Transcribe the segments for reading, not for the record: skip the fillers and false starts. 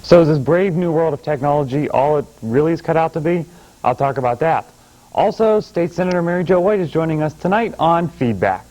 So is this brave new world of technology all it really is cut out to be? I'll talk about that. Also, State Senator Mary Jo White is joining us tonight on Feedback.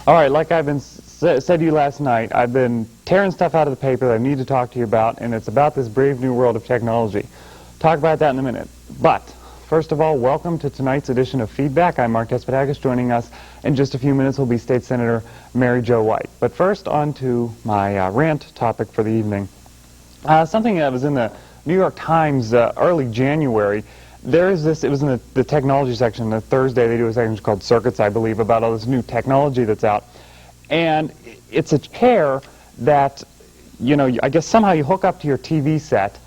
All right, like I've been said to you last night, I've been tearing stuff out of the paper that I need to talk to you about, and it's about this brave new world of technology. Talk about that in a minute. But first of all, welcome to tonight's edition of Feedback. I'm Mark Despotakis. Joining us in just a few minutes will be State Senator Mary Jo White. But first, on to my rant topic for the evening. Something that was in the New York Times early January. There is this, it was in the technology section, the Thursday they do a section called Circuits, I believe, about all this new technology that's out. And it's a chair that, you know, I guess somehow you hook up to your TV set,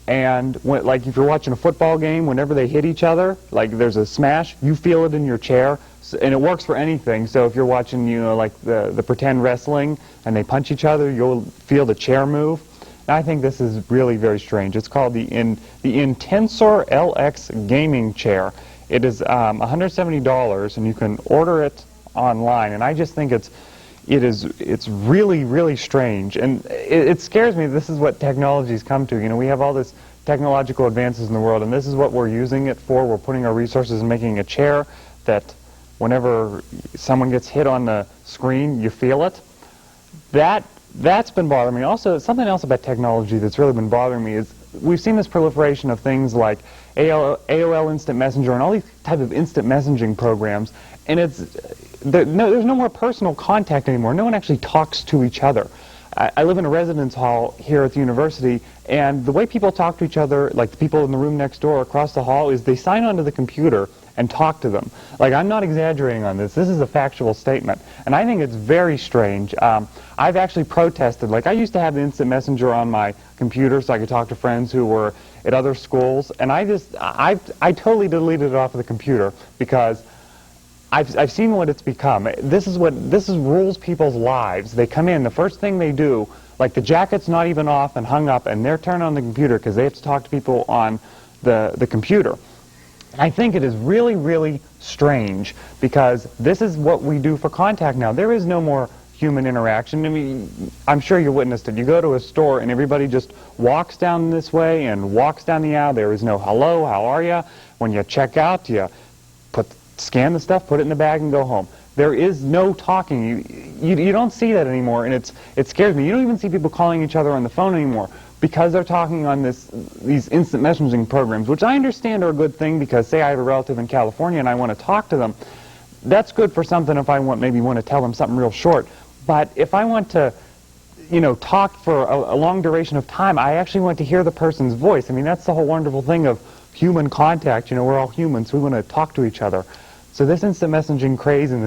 and when, like if you're watching a football game, whenever they hit each other, like there's a smash, you feel it in your chair, and it works for anything. So if you're watching, you know, like the pretend wrestling, and they punch each other, you'll feel the chair move. I think this is really very strange. It's called the Intensor LX gaming chair. It is $170, and you can order it online. And I just think it's really, really strange. And it scares me. This is what technology's come to. You know, we have all this technological advances in the world, and this is what we're using it for. We're putting our resources in making a chair that whenever someone gets hit on the screen, you feel it. That's been bothering me. Also, something else about technology that's really been bothering me is we've seen this proliferation of things like AOL Instant Messenger and all these type of instant messaging programs, and there's no more personal contact anymore. No one actually talks to each other. I live in a residence hall here at the university, and the way people talk to each other, like the people in the room next door across the hall, is they sign onto the computer and talk to them. Like, I'm not exaggerating on this. This is a factual statement. And I think it's very strange. I've actually protested. Like, I used to have the instant messenger on my computer so I could talk to friends who were at other schools. And I totally deleted it off of the computer because I've seen what it's become. This rules people's lives. They come in, the first thing they do, like the jacket's not even off and hung up, and they're turned on the computer because they have to talk to people on the computer. I think it is really, really strange because this is what we do for contact now. There is no more human interaction. I mean, I'm sure you witnessed it. You go to a store and everybody just walks down this way and walks down the aisle. There is no hello, how are you? When you check out, you scan the stuff, put it in the bag, and go home. There is no talking. You don't see that anymore, and it scares me. You don't even see people calling each other on the phone anymore because they're talking on these instant messaging programs, which I understand are a good thing because, say I have a relative in California and I want to talk to them. That's good for something if I maybe want to tell them something real short. But if I want to, you know, talk for a long duration of time, I actually want to hear the person's voice. I mean, that's the whole wonderful thing of human contact. You know, we're all humans. We want to talk to each other. So this instant messaging craze and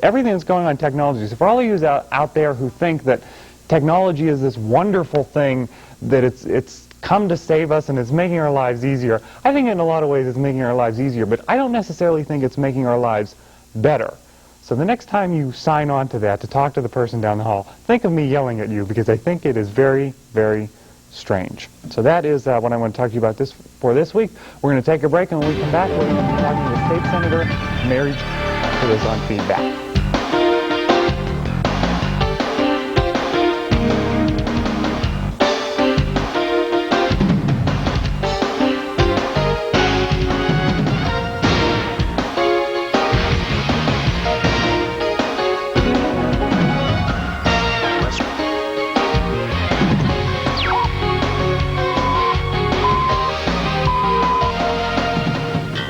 everything that's going on in technology. So for all of you out there who think that technology is this wonderful thing, that it's come to save us and it's making our lives easier, I think in a lot of ways it's making our lives easier, but I don't necessarily think it's making our lives better. So the next time you sign on to that to talk to the person down the hall, think of me yelling at you because I think it is very, very strange. So that is what I want to talk to you about for this week. We're going to take a break, and when we come back, we're going to be talking to State Senator Mary Jo White on Feedback.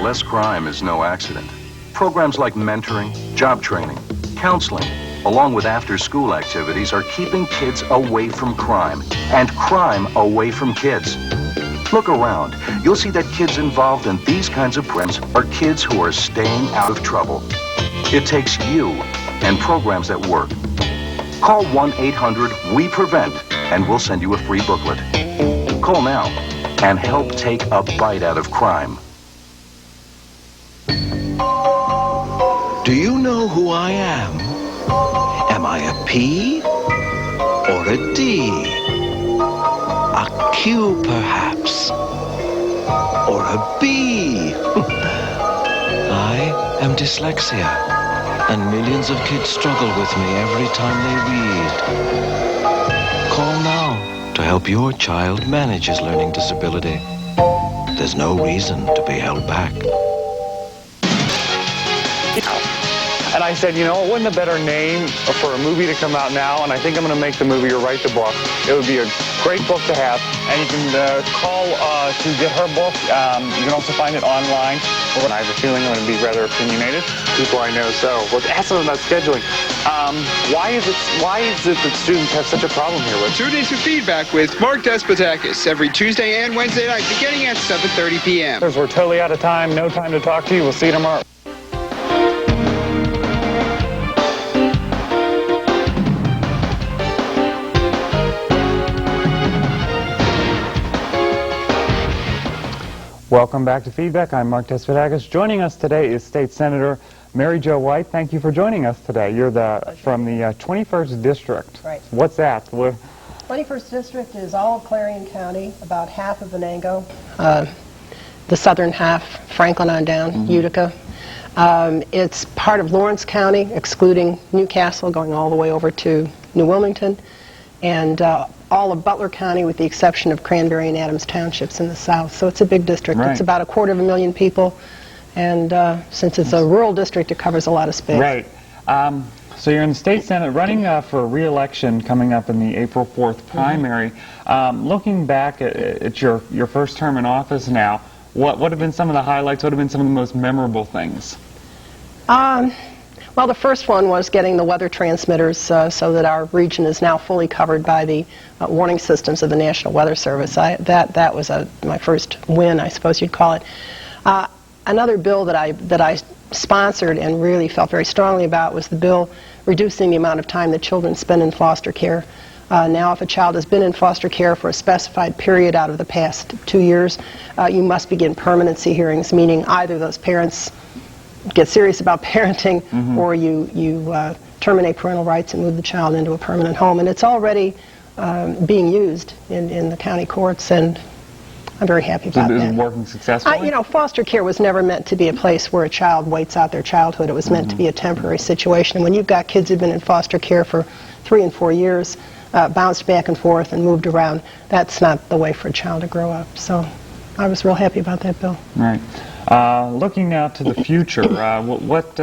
Less crime is no accident. Programs like mentoring, job training, counseling, along with after-school activities are keeping kids away from crime and crime away from kids. Look around. You'll see that kids involved in these kinds of programs are kids who are staying out of trouble. It takes you and programs at work. Call 1-800-WE-PREVENT and we'll send you a free booklet. Call now and help take a bite out of crime. Do you know who I am? Am I a P or a D? A Q, perhaps? Or a B? I am dyslexia, and millions of kids struggle with me every time they read. Call now to help your child manage his learning disability. There's no reason to be held back. And I said, you know, it wasn't a better name for a movie to come out now, and I think I'm going to make the movie or write the book. It would be a great book to have, and you can call to get her book. You can also find it online. And I have a feeling I'm going to be rather opinionated. People I know, so let's ask them about scheduling. Why is it that students have such a problem here with? Tune in to Feedback with Mark Despotakis every Tuesday and Wednesday night beginning at 7:30 p.m. We're totally out of time. No time to talk to you. We'll see you tomorrow. Welcome back to Feedback. I'm Mark Despotakis. Joining us today is State Senator Mary Jo White. Thank you for joining us today. You're from the 21st District. Right. What's that? 21st District is all of Clarion County, about half of Venango, the southern half, Franklin on down, Utica. It's part of Lawrence County, excluding Newcastle, going all the way over to New Wilmington, and all of Butler County with the exception of Cranberry and Adams Townships in the south. So it's a big district. Right. It's about 250,000 people, and since it's a rural district, it covers a lot of space. Right. So you're in the State Senate running for re-election coming up in the April 4th primary. Looking back at your first term in office now, what have been some of the highlights? What have been some of the most memorable things? Well, the first one was getting the weather transmitters so that our region is now fully covered by the warning systems of the National Weather Service. That was my first win, I suppose you'd call it. Another bill that I sponsored and really felt very strongly about was the bill reducing the amount of time that children spend in foster care. Now, if a child has been in foster care for a specified period out of the past 2 years, you must begin permanency hearings, meaning either those parents get serious about parenting, or you terminate parental rights and move the child into a permanent home. And it's already being used in the county courts, and I'm very happy about that. Is it working successfully? You know, foster care was never meant to be a place where a child waits out their childhood. It was meant to be a temporary situation. And when you've got kids who've been in foster care for 3 and 4 years, bounced back and forth and moved around, that's not the way for a child to grow up. So I was real happy about that bill. Right. Looking now to the future, what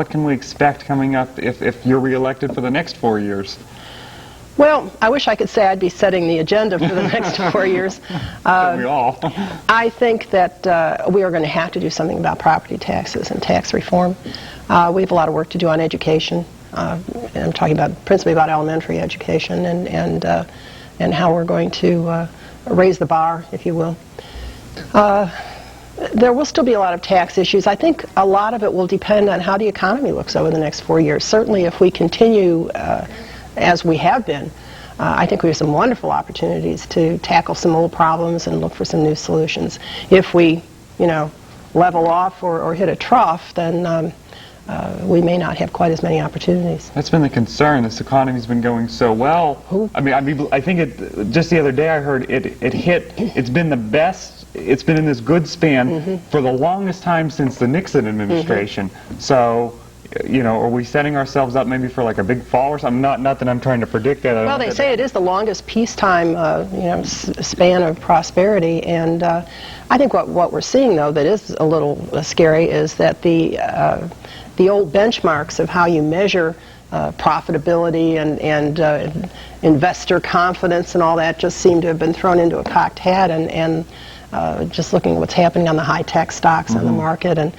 can we expect coming up if you're reelected for the next 4 years? Well, I wish I could say I'd be setting the agenda for the next 4 years. We all. I think that we are going to have to do something about property taxes and tax reform. We have a lot of work to do on education. I'm talking principally about elementary education and how we're going to raise the bar, if you will. There will still be a lot of tax issues. I think a lot of it will depend on how the economy looks over the next 4 years. Certainly if we continue as we have been, I think we have some wonderful opportunities to tackle some old problems and look for some new solutions. If we, level off or hit a trough, then we may not have quite as many opportunities. That's been the concern. This economy's been going so well. I think just the other day I heard it's been the best. It's been in this good span for the longest time since the Nixon administration. So, are we setting ourselves up maybe for like a big fall or something? Not that I'm trying to predict that. Well, they say it is the longest peacetime, span of prosperity, and I think what we're seeing, though, that is a little scary is that the old benchmarks of how you measure profitability and investor confidence and all that just seem to have been thrown into a cocked hat, and just looking at what's happening on the high-tech stocks on the market, and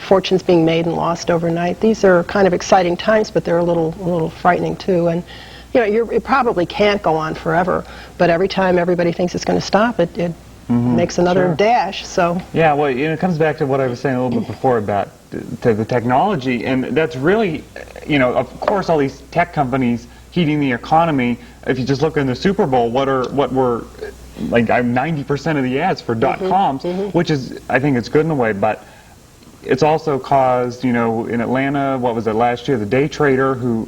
fortunes being made and lost overnight. These are kind of exciting times, but they're a little frightening too. And it probably can't go on forever. But every time everybody thinks it's going to stop, it makes another Sure. dash. So Yeah, well, it comes back to what I was saying a little bit before about to the technology, and that's really, of course, all these tech companies heating the economy. If you just look in the Super Bowl, what were like 90% of the ads for .coms, which is, I think it's good in a way, but it's also caused, in Atlanta, what was it last year, the day trader who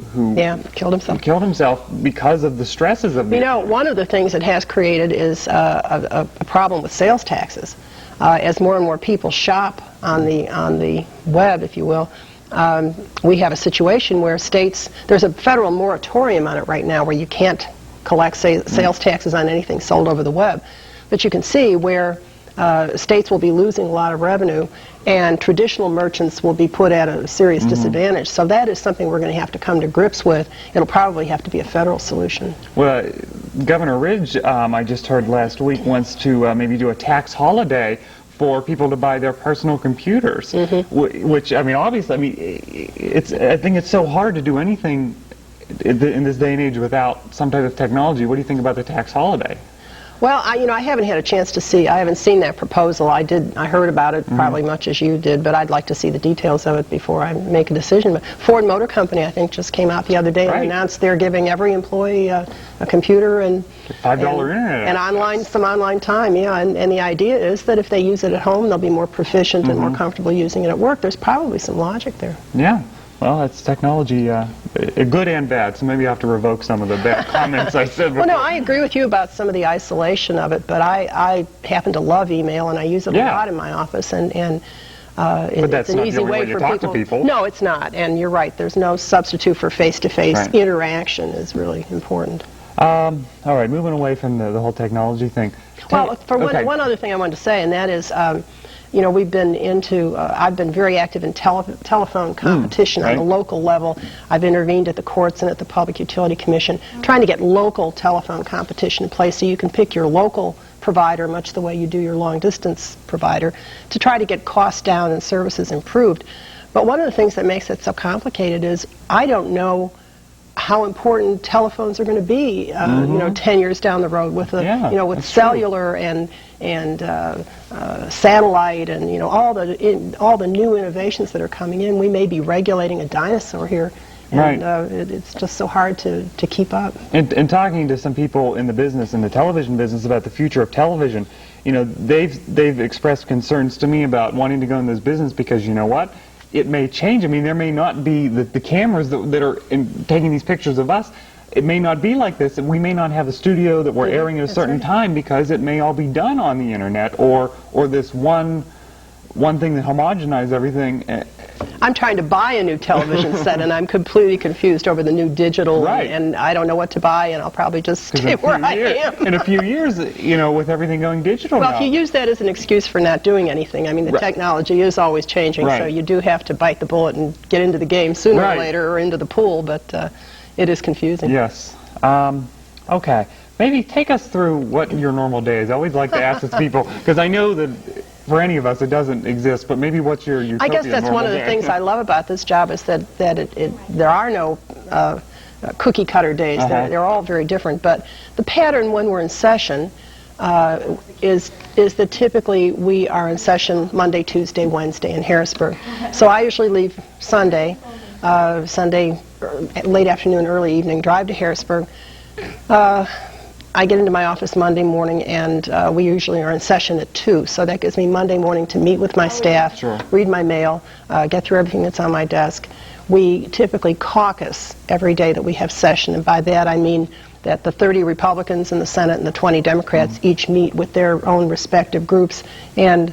killed himself because of the stresses of it. One of the things it has created is a problem with sales taxes. As more and more people shop on the web, if you will, we have a situation where there's a federal moratorium on it right now where you can't collect sales taxes on anything sold over the web. But you can see where states will be losing a lot of revenue and traditional merchants will be put at a serious disadvantage. So that is something we're going to have to come to grips with. It'll probably have to be a federal solution. Well, Governor Ridge, I just heard last week, wants to maybe do a tax holiday for people to buy their personal computers, which, obviously, I think it's so hard to do anything in this day and age without some type of technology. What do you think about the tax holiday? Well, I haven't had a chance to see. I haven't seen that proposal. I heard about it probably much as you did, but I'd like to see the details of it before I make a decision. But Ford Motor Company, I think, just came out the other day and announced they're giving every employee a computer and $5 internet and some online time. Yeah, and the idea is that if they use it at home, they'll be more proficient and more comfortable using it at work. There's probably some logic there. Yeah. Well, that's technology, good and bad, so maybe I have to revoke some of the bad comments I said before. Well, no, I agree with you about some of the isolation of it, but I happen to love email, and I use it a lot in my office, and but that's it's an not easy the only way way you for talk to people. No, it's not, and you're right. There's no substitute for face-to-face interaction is really important. All right, moving away from the whole technology thing. Well, one other thing I wanted to say, and that is, we've been I've been very active in telephone competition on the local level. I've intervened at the courts and at the Public Utility Commission, trying to get local telephone competition in place so you can pick your local provider, much the way you do your long-distance provider, to try to get costs down and services improved. But one of the things that makes it so complicated is I don't know how important telephones are going to be, 10 years down the road with with cellular and satellite and all the new innovations that are coming in. We may be regulating a dinosaur here, and it's just so hard to keep up. And talking to some people in the business, in the television business, about the future of television, they've expressed concerns to me about wanting to go in this business because you know what? It may change. There may not be the cameras that are taking these pictures of us. It may not be like this. We may not have a studio that we're airing at a certain time because it may all be done on the internet or this one thing that homogenizes everything. I'm trying to buy a new television set, and I'm completely confused over the new digital, and I don't know what to buy, and I'll probably just stay where I am. In a few years, with everything going digital now. Well, if you use that as an excuse for not doing anything, the technology is always changing, so you do have to bite the bullet and get into the game sooner or later, or into the pool, but it is confusing. Yes. Okay. Maybe take us through what your normal day is. I always like to ask this people, because I know that for any of us it doesn't exist, but maybe what's your utopia? I guess that's one of the things I love about this job is that there are no cookie cutter days. They're all very different, but the pattern when we're in session is that typically we are in session Monday, Tuesday, Wednesday in Harrisburg. So I usually leave Sunday late afternoon, early evening, drive to Harrisburg. I get into my office Monday morning, and we usually are in session at 2, so that gives me Monday morning to meet with my staff, read my mail, get through everything that's on my desk. We typically caucus every day that we have session, and by that I mean that the 30 Republicans in the Senate and the 20 Democrats each meet with their own respective groups and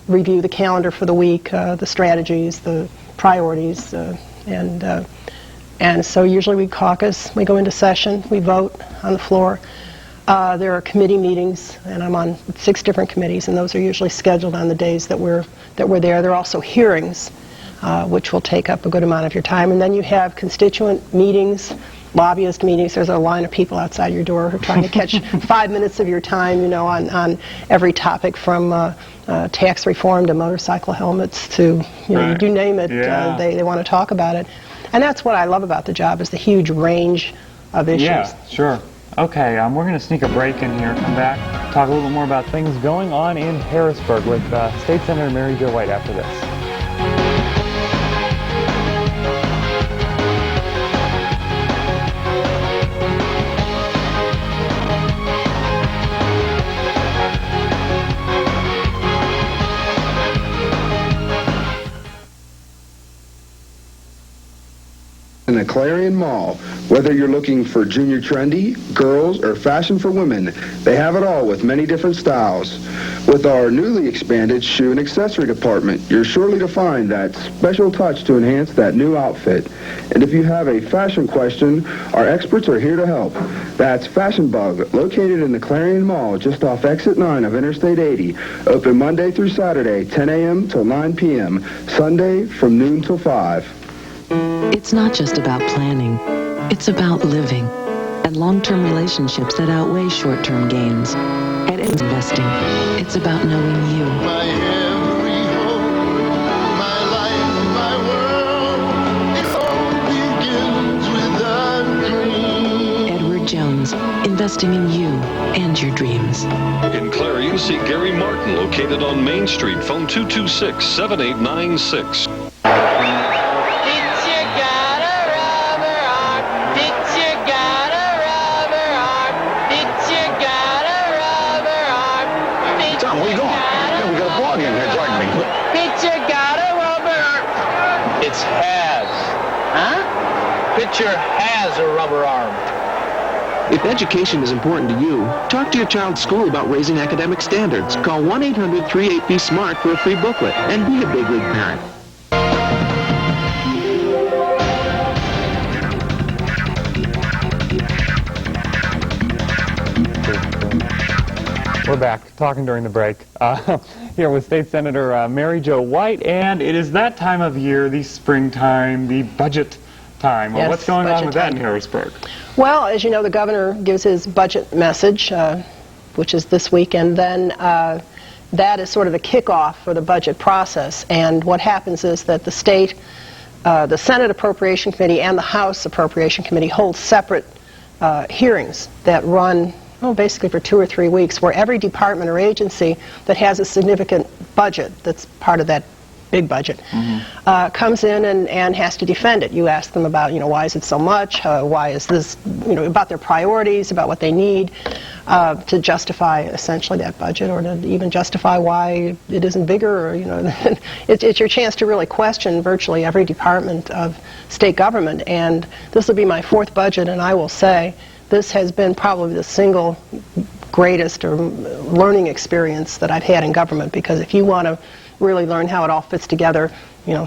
review the calendar for the week, the strategies, the priorities, and so usually we caucus, we go into session, we vote on the floor. There are committee meetings, and I'm on 6 different committees, and those are usually scheduled on the days that we're there. There are also hearings, which will take up a good amount of your time. And then you have constituent meetings, lobbyist meetings. There's a line of people outside your door who are trying to catch 5 minutes of your time, on every topic from tax reform to motorcycle helmets to, you name it, they want to talk about it. And that's what I love about the job, is the huge range of issues. Yeah, sure. Okay, we're going to sneak a break in here, come back, talk a little bit more about things going on in Harrisburg with State Senator Mary Jo White after this. In the Clarion Mall. Whether you're looking for junior trendy, girls, or fashion for women, they have it all with many different styles. With our newly expanded shoe and accessory department, you're surely to find that special touch to enhance that new outfit. And if you have a fashion question, our experts are here to help. That's Fashion Bug, located in the Clarion Mall, just off Exit 9 of Interstate 80. Open Monday through Saturday, 10 a.m. till 9 p.m. Sunday from noon till 5. It's not just about planning. It's about living. And long-term relationships that outweigh short-term gains. At investing, it's about knowing you. My every hope, my life, my world, it all begins with a dream. Edward Jones, investing in you and your dreams. In Clarion, see Gary Martin, located on Main Street. Phone 226-7896. Pitcher has a rubber arm. If education is important to you, talk to your child's school about raising academic standards. Call 1-800-38-BE-SMART for a free booklet and be a big league parent. We're back, talking during the break, here with State Senator Mary Jo White, and it is that time of year, the springtime, the budget time. Well, yes, what's going on with that in Harrisburg? Well, as you know, the governor gives his budget message, which is this week, and then that is sort of the kickoff for the budget process. And what happens is that the state, the Senate Appropriation Committee and the House Appropriation Committee hold separate hearings that run basically for 2 or 3 weeks, where every department or agency that has a significant budget that's part of that big budget comes in and has to defend it. You ask them about, why is it so much? Why is this, about their priorities, about what they need to justify essentially that budget, or to even justify why it isn't bigger, or, it's your chance to really question virtually every department of state government. And this will be my 4th budget, and I will say this has been probably the single greatest or learning experience that I've had in government, because if you want to really learn how it all fits together,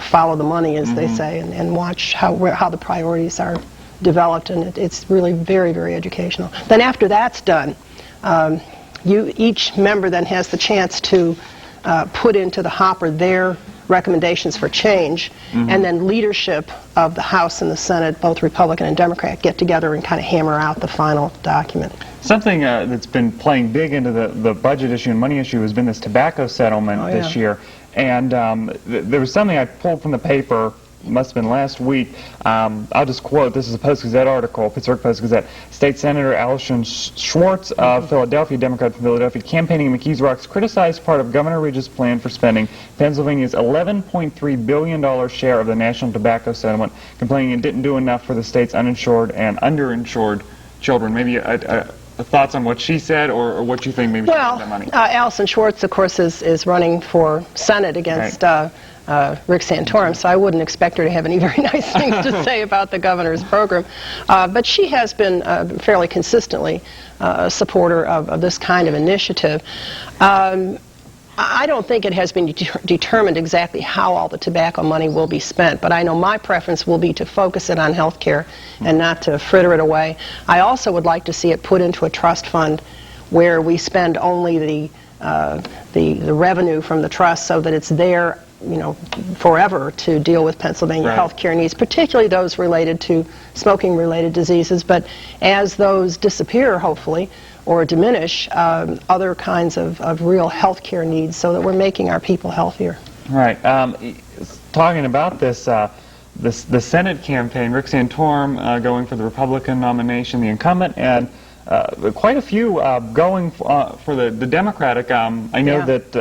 follow the money, as they say, and watch how the priorities are developed, and it's really very, very educational. Then after that's done, each member then has the chance to put into the hopper their recommendations for change, and then leadership of the House and the Senate, both Republican and Democrat, get together and kind of hammer out the final document. Something that's been playing big into the budget issue and money issue has been this tobacco settlement this year. And there was something I pulled from the paper, must have been last week. I'll just quote, this is a Post-Gazette article, Pittsburgh Post-Gazette. State Senator Allison Schwartz of Philadelphia, Democrat from Philadelphia, campaigning in McKees Rocks, criticized part of Governor Ridge's plan for spending Pennsylvania's $11.3 billion share of the national tobacco settlement, complaining it didn't do enough for the state's uninsured and underinsured children. Maybe thoughts on what she said, or what you think maybe she spent that money? Allison Schwartz, of course, is running for Senate against Rick Santorum, so I wouldn't expect her to have any very nice things to say about the governor's program. But she has been fairly consistently a supporter of this kind of initiative. I don't think it has been determined exactly how all the tobacco money will be spent, but I know my preference will be to focus it on health care and not to fritter it away. I also would like to see it put into a trust fund where we spend only the revenue from the trust, so that it's there forever to deal with Pennsylvania health care needs, particularly those related to smoking-related diseases. But as those disappear, hopefully, or diminish, other kinds of real health care needs, so that we're making our people healthier. Right. Talking about this, the Senate campaign, Rick Santorum going for the Republican nomination, the incumbent, and quite a few going for the Democratic. I know that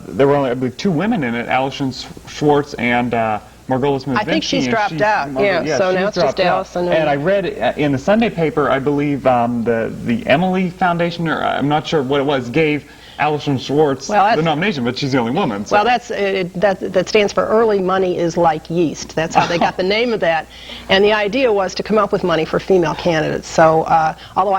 there were only, I believe, 2 women in it, Allison Schwartz and Margolis Mizvinski. I think she's dropped out. Yeah, so now it's just Allison. And I read in the Sunday paper, I believe, the Emily Foundation, or I'm not sure what it was, gave Allison Schwartz the nomination, but she's the only woman. So. Well, that stands for Early Money is Like Yeast. That's how they got the name of that. And the idea was to come up with money for female candidates. So although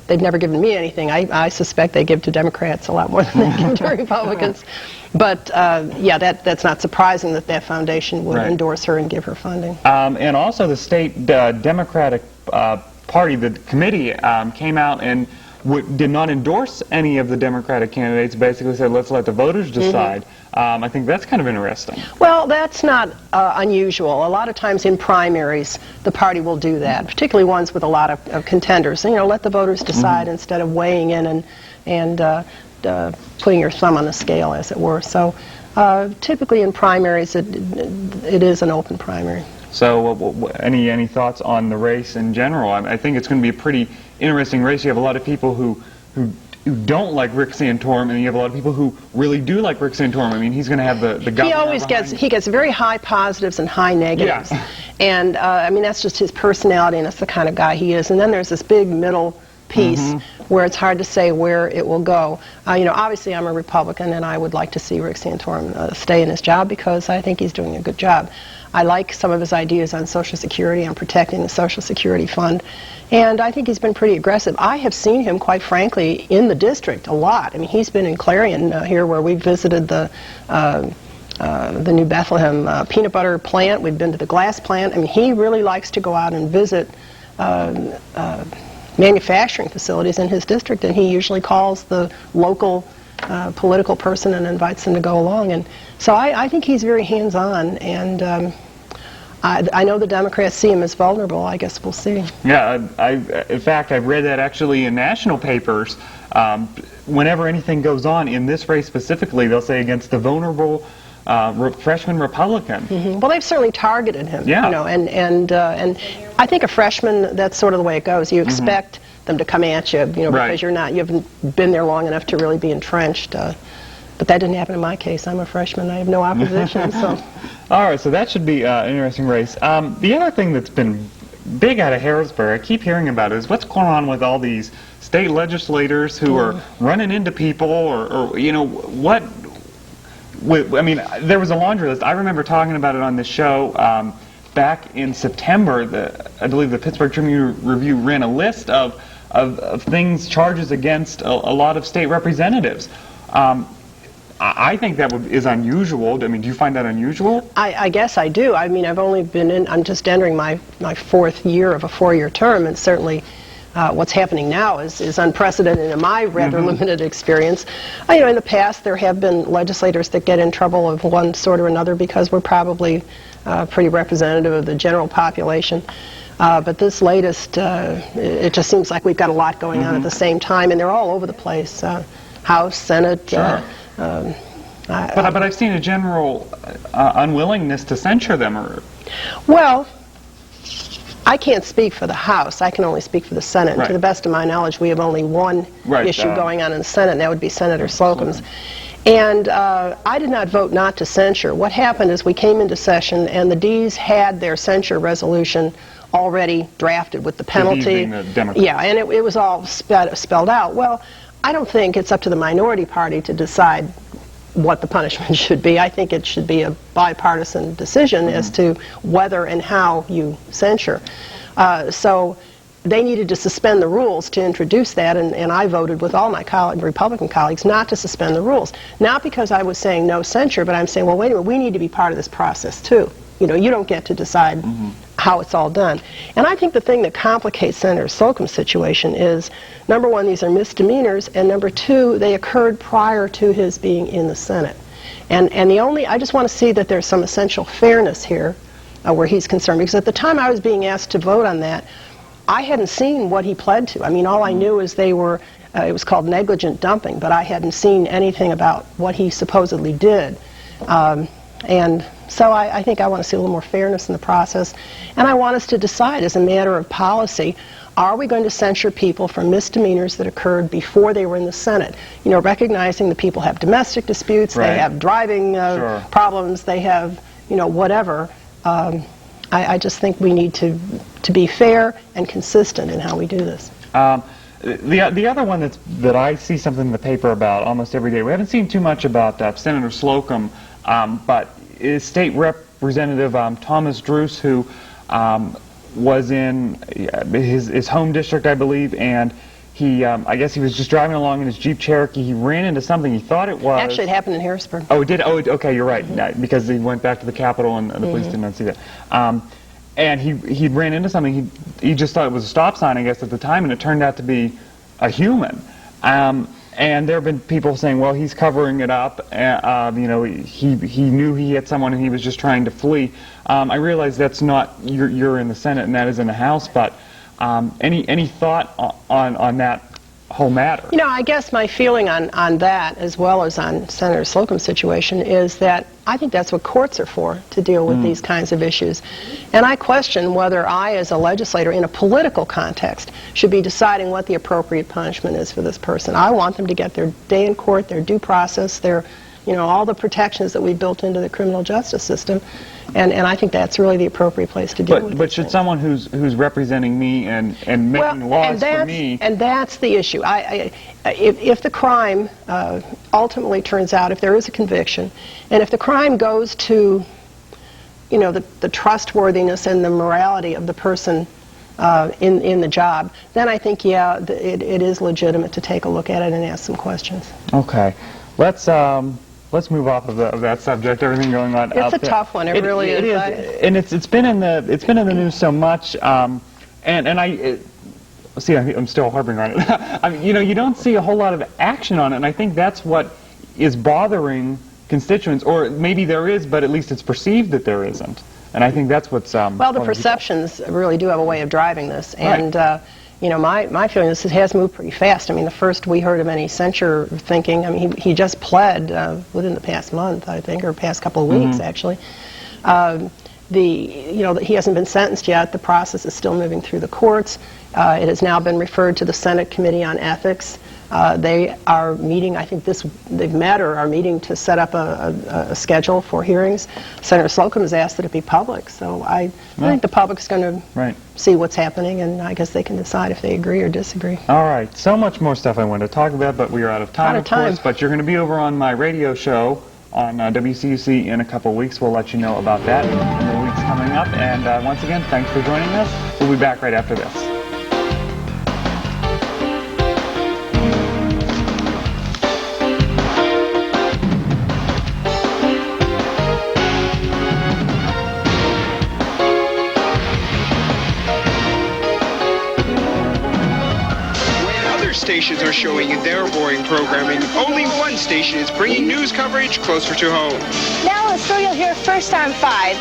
they've never given me anything, I suspect they give to Democrats a lot more than they give to Republicans. But yeah, that's not surprising that foundation would endorse her and give her funding. And also the state Democratic Party, the committee, came out and did not endorse any of the Democratic candidates, basically said, let's let the voters decide. I think that's kind of interesting. Well, that's not unusual. A lot of times in primaries, the party will do that, particularly ones with a lot of contenders. You know, let the voters decide instead of weighing in and putting your thumb on the scale, as it were. So typically in primaries, it is an open primary. So any thoughts on the race in general? I think it's going to be a pretty interesting race. You have a lot of people who don't like Rick Santorum, and you have a lot of people who really do like Rick Santorum. I mean, he's going to have the governor. He always gets very high positives and high negatives. Yeah. And I mean, that's just his personality, and that's the kind of guy he is. And then there's this big middle piece where it's hard to say where it will go. You know, obviously I'm a Republican, and I would like to see Rick Santorum stay in his job because I think he's doing a good job. I like some of his ideas on Social Security and protecting the Social Security fund, and I think he's been pretty aggressive. I have seen him, quite frankly, in the district a lot. I mean, he's been in Clarion here, where we visited the New Bethlehem peanut butter plant. We've been to the glass plant. I mean, he really likes to go out and visit manufacturing facilities in his district, and he usually calls the local political person and invites them to go along. And so I think he's very hands-on, and I know the Democrats see him as vulnerable. I guess we'll see. Yeah, in fact, I've read that actually in national papers. Whenever anything goes on in this race specifically, they'll say against the vulnerable freshman Republican. Well, they've certainly targeted him. Yeah. You know, and I think a freshman, that's sort of the way it goes. You expect them to come at you, you know, because you haven't been there long enough to really be entrenched. But that didn't happen in my case. I'm a freshman. I have no opposition. So. All right, so that should be an interesting race. The other thing that's been big out of Harrisburg, I keep hearing about, is what's going on with all these state legislators who are running into people, or you know, what... I mean, there was a laundry list. I remember talking about it on this show back in September. I believe the Pittsburgh Tribune-Review ran a list of things, charges against a lot of state representatives. I think that is unusual. I mean, do you find that unusual? I guess I do. I mean, I've only been in, I'm just entering my 4th year of a 4-year term, and certainly what's happening now is unprecedented in my rather limited experience. You know, in the past there have been legislators that get in trouble of one sort or another because we're probably pretty representative of the general population. But this latest, it just seems like we've got a lot going on at the same time, and they're all over the place. House, Senate. Sure. But I've seen a general unwillingness to censure them. Well, I can't speak for the House. I can only speak for the Senate. And to the best of my knowledge, we have only one issue going on in the Senate, and that would be Senator Slocum's. And I did not vote not to censure. What happened is we came into session, and the Ds had their censure resolution already drafted with the penalty. Yeah, and it was all spelled out. Well, I don't think it's up to the minority party to decide what the punishment should be. I think it should be a bipartisan decision as to whether and how you censure. So they needed to suspend the rules to introduce that, and I voted with all my Republican colleagues not to suspend the rules. Not because I was saying no censure, but I'm saying, well, wait a minute, we need to be part of this process too. You know, you don't get to decide how it's all done. And I think the thing that complicates Senator Slocum's situation is, number one, these are misdemeanors, and number two, they occurred prior to his being in the Senate. And I just want to see that there's some essential fairness here where he's concerned, because at the time I was being asked to vote on that, I hadn't seen what he pled to. I mean, all I knew is they were, it was called negligent dumping, but I hadn't seen anything about what he supposedly did. And so I think I want to see a little more fairness in the process, and I want us to decide as a matter of policy Are we going to censure people for misdemeanors that occurred before they were in the Senate? You know, recognizing that people have domestic disputes, Right. they have driving Sure. problems, they have, you know, whatever. I just think we need to be fair and consistent in how we do this. The other one that I see something in the paper about almost every day, we haven't seen too much about Senator Slocum, but is State Representative Thomas Druce, who was in his home district, I believe, and he, I guess he was just driving along in his Jeep Cherokee. He ran into something. He thought it was... Actually, it happened in Harrisburg. Oh, it did? Oh, okay, you're right, because he went back to the Capitol and the police did not see that. And he ran into something. He just thought it was a stop sign, I guess, at the time, and it turned out to be a human. And there have been people saying, well, he's covering it up. You know, he knew he hit someone and he was just trying to flee. I realize that's not, you're in the Senate and that is in the House, but any thought on that whole matter? You know, I guess my feeling on that, as well as on Senator Slocum's situation, is that I think that's what courts are for, to deal with these kinds of issues. And I question whether I, as a legislator in a political context, should be deciding what the appropriate punishment is for this person. I want them to get their day in court, their due process, their, you know, all the protections that we built into the criminal justice system. And I think that's really the appropriate place to deal with it. But should someone who's representing me and making laws for me... And that's the issue. If the crime ultimately turns out, if there is a conviction, and if the crime goes to, you know, the trustworthiness and the morality of the person in the job, then I think, yeah, it is legitimate to take a look at it and ask some questions. Okay. Let's move off of that subject. Everything going on. It's a tough one. It really is. And it's been in the news so much. And I see. I'm still harping on it. I mean, you know, you don't see a whole lot of action on it, and I think that's what is bothering constituents. Or maybe there is, but at least it's perceived that there isn't. And I think that's what's. Well, the perceptions really do have a way of driving this, and. Right. You know, my feeling is it has moved pretty fast. I mean, the first we heard of any censure thinking, I mean, he just pled within the past month, I think, or past couple of weeks, actually. You know, he hasn't been sentenced yet. The process is still moving through the courts. It has now been referred to the Senate Committee on Ethics. They are meeting, I think they've met or are meeting to set up a schedule for hearings. Senator Slocum has asked that it be public, so I think the public's going to see what's happening, and I guess they can decide if they agree or disagree. All right, so much more stuff I wanted to talk about, but we are out of time, of course. But you're going to be over on my radio show on WCUC in a couple weeks. We'll let you know about that in the weeks coming up. And once again, thanks for joining us. We'll be back right after this. Stations are showing you their boring programming. Only one station is bringing news coverage closer to home. Now a story you'll hear first on 5.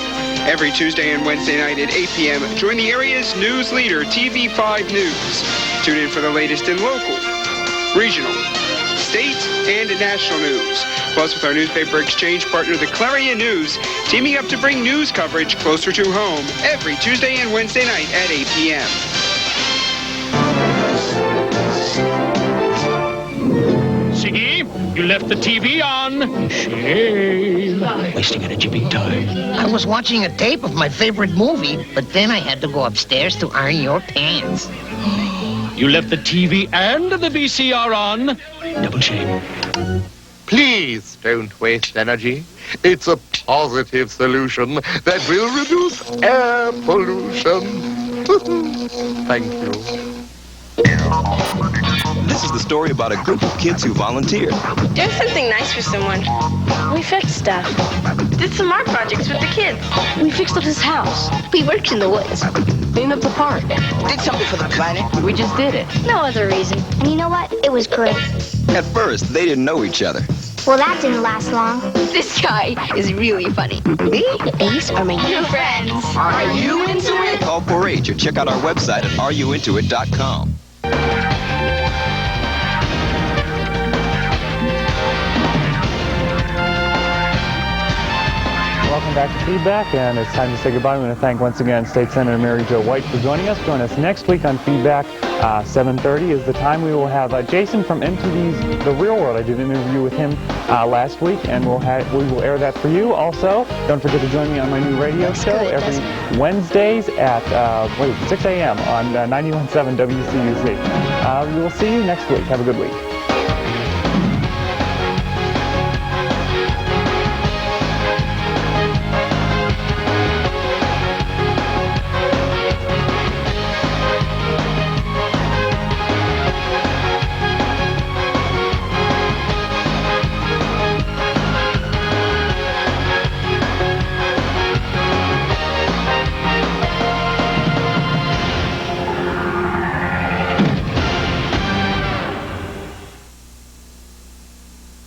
Every Tuesday and Wednesday night at 8 p.m., join the area's news leader, TV5 News. Tune in for the latest in local, regional, state, and national news. Plus, with our newspaper exchange partner, the Clarion News, teaming up to bring news coverage closer to home every Tuesday and Wednesday night at 8 p.m. Siggy, you left the TV on. Shame. Wasting energy big time. I was watching a tape of my favorite movie, but then I had to go upstairs to iron your pants. You left the TV and the VCR on. Double shame. Please don't waste energy. It's a positive solution that will reduce air pollution. Thank you. This is the story about a group of kids who volunteered. Doing something nice for someone. We fixed stuff. Did some art projects with the kids. We fixed up his house. We worked in the woods. Cleaned up the park. Did something for the planet. We just did it. No other reason. And you know what? It was great. At first, they didn't know each other. Well, that didn't last long. This guy is really funny. Me? These are my new friends. Are you into it? Call 4-H or check out our website at areyouintoit.com. welcome back to Feedback, and it's time to say goodbye. I'm going to thank once again State Senator Mary Jo White for joining us. Join us next week on Feedback. 7:30 is the time. We will have Jason from MTV's The Real World. I did an interview with him last week, and we will air that for you. Also, don't forget to join me on my new radio show every Wednesdays at 6 a.m. on 91.7 WCUC. We will see you next week. Have a good week.